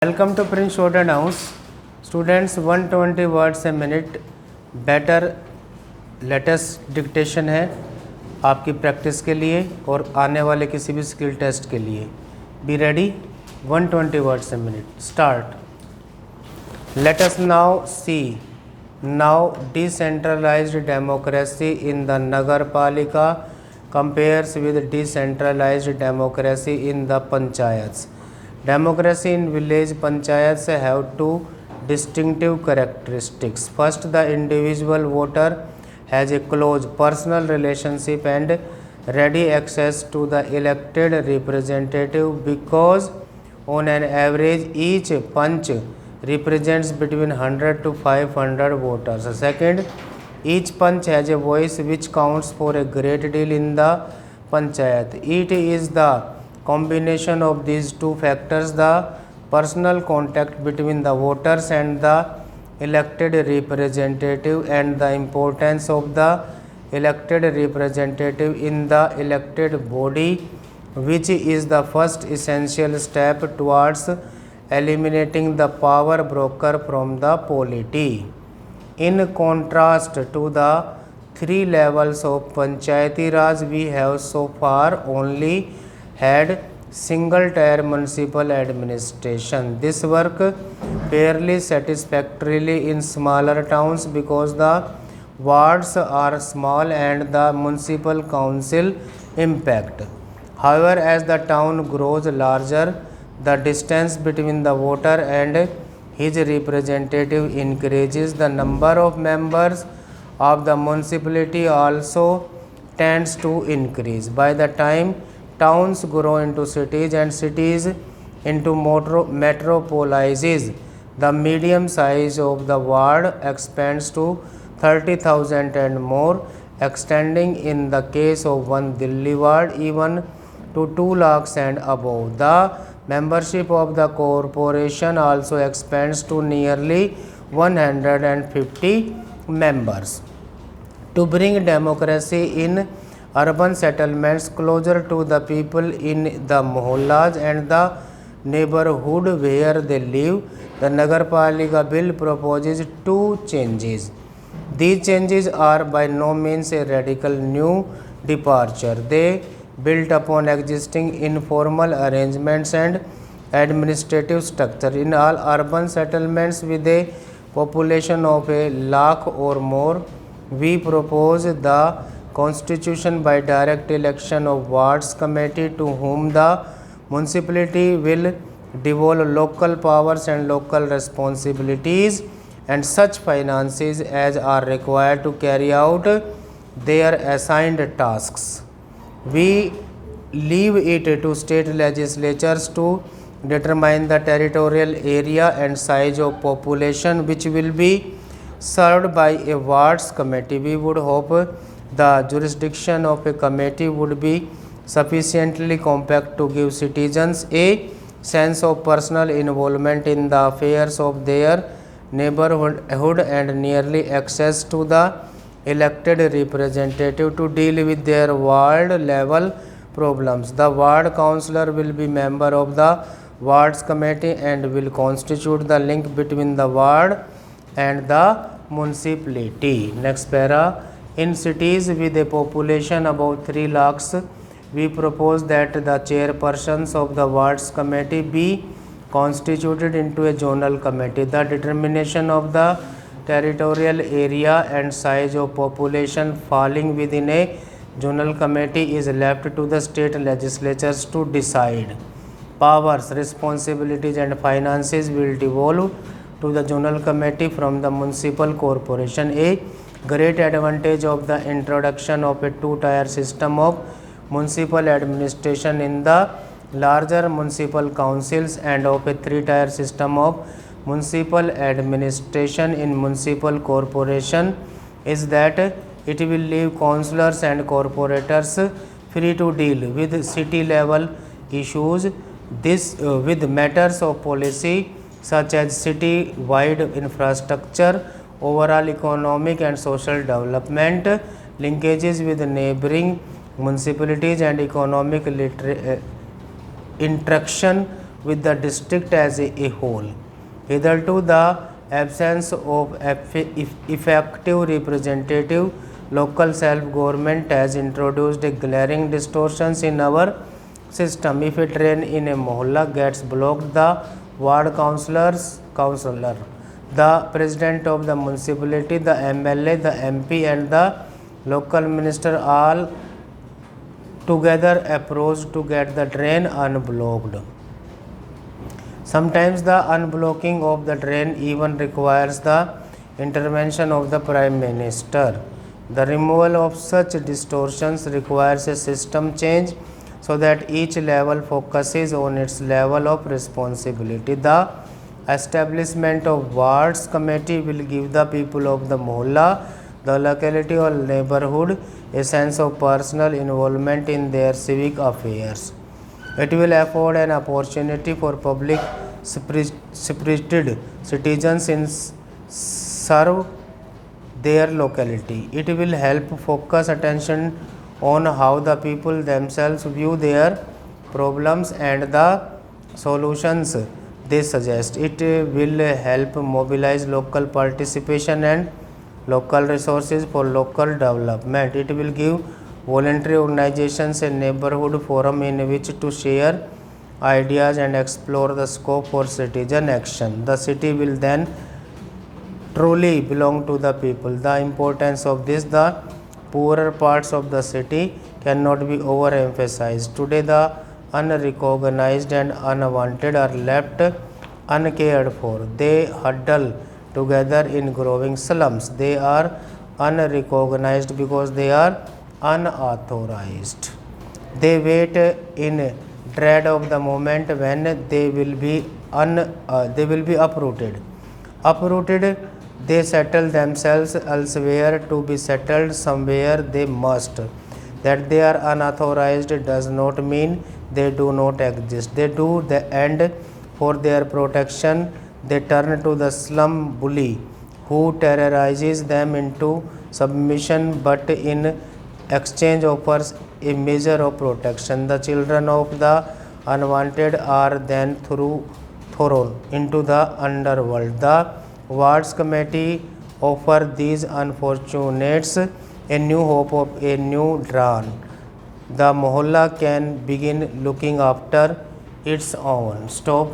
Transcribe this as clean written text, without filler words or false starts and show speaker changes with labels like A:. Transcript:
A: Welcome to Prince Shorter House. Students 120 words a minute better latest dictation है आपकी practice के लिए और आने वाले किसी भी स्किल टेस्ट के लिए. Be ready. 120 words a minute. Start. Let us now see now decentralized democracy in the Nagarpalika compares with decentralized democracy in the panchayats. Democracy in village panchayats have two distinctive characteristics. First, the individual voter has a close personal relationship and ready access to the elected representative because on an average each panch represents between 100 to 500 voters. Second, each panch has a voice which counts for a great deal in the panchayat. It is the combination of these two factors, the personal contact between the voters and the elected representative and the importance of the elected representative in the elected body, which is the first essential step towards eliminating the power broker from the polity. In contrast to the three levels of Panchayati Raj, we have so far only had single-tier municipal administration. This work fairly satisfactorily in smaller towns because the wards are small and the municipal council impact. However, as the town grows larger, the distance between the voter and his representative increases. The number of members of the municipality also tends to increase. By the time towns grow into cities and cities into metropolises, the medium size of the ward expands to 30,000 and more, extending in the case of one Delhi ward even to 2 lakhs and above. The membership of the corporation also expands to nearly 150 members. To bring democracy in urban settlements closer to the people in the mohallas and the neighborhood where they live, the Nagarpalika bill proposes two changes. These changes are by no means a radical new departure. They built upon existing informal arrangements and administrative structure. In all urban settlements with a population of 1 lakh or more, we propose the constitution by direct election of wards committee to whom the municipality will devolve local powers and local responsibilities and such finances as are required to carry out their assigned tasks. We leave it to state legislatures to determine the territorial area and size of population which will be served by a wards committee. We would hope the jurisdiction of a committee would be sufficiently compact to give citizens a sense of personal involvement in the affairs of their neighborhood and nearly access to the elected representative to deal with their ward level problems. The ward councillor will be member of the wards committee and will constitute the link between the ward and the municipality. Next para. In cities with a population above 3 lakhs, we propose that the chairpersons of the wards committee be constituted into a zonal committee. The determination of the territorial area and size of population falling within a zonal committee is left to the state legislatures to decide. Powers, responsibilities and finances will devolve to the zonal committee from the municipal corporation. A great advantage of the introduction of a two-tier system of municipal administration in the larger municipal councils and of a three-tier system of municipal administration in municipal corporation is that it will leave councillors and corporators free to deal with city level issues. This with matters of policy such as city wide infrastructure, overall economic and social development, linkages with neighboring municipalities and economic interaction with the district as a whole. Hitherto, the absence of effective representative local self-government has introduced a glaring distortions in our system. If a train in a mohalla gets blocked, the ward councillor, the president of the municipality, the MLA, the MP and the local minister all together approach to get the train unblocked. Sometimes the unblocking of the train even requires the intervention of the Prime Minister. The removal of such distortions requires a system change so that each level focuses on its level of responsibility. The establishment of wards committee will give the people of the mohalla, the locality or neighborhood a sense of personal involvement in their civic affairs. It will afford an opportunity for public spirited citizens in serve their locality. It will help focus attention on how the people themselves view their problems and the solutions they suggest. It will help mobilize local participation and local resources for local development. It will give voluntary organizations a neighborhood forum in which to share ideas and explore the scope for citizen action. The city will then truly belong to the people. The importance of this, the poorer parts of the city cannot be overemphasized. Today, the unrecognized and unwanted are left uncared for. They huddle together in growing slums. They are unrecognized because they are unauthorized. They wait in dread of the moment when they will be uprooted. They settle themselves elsewhere to be settled somewhere they must. That they are unauthorized does not mean they do not exist. They do, and for their protection they turn to the slum bully who terrorizes them into submission but in exchange offers a measure of protection. The children of the unwanted are then thrown into the underworld. The wards committee offer these unfortunates a new hope of a new dawn. The mohalla can begin looking after its own. Stop.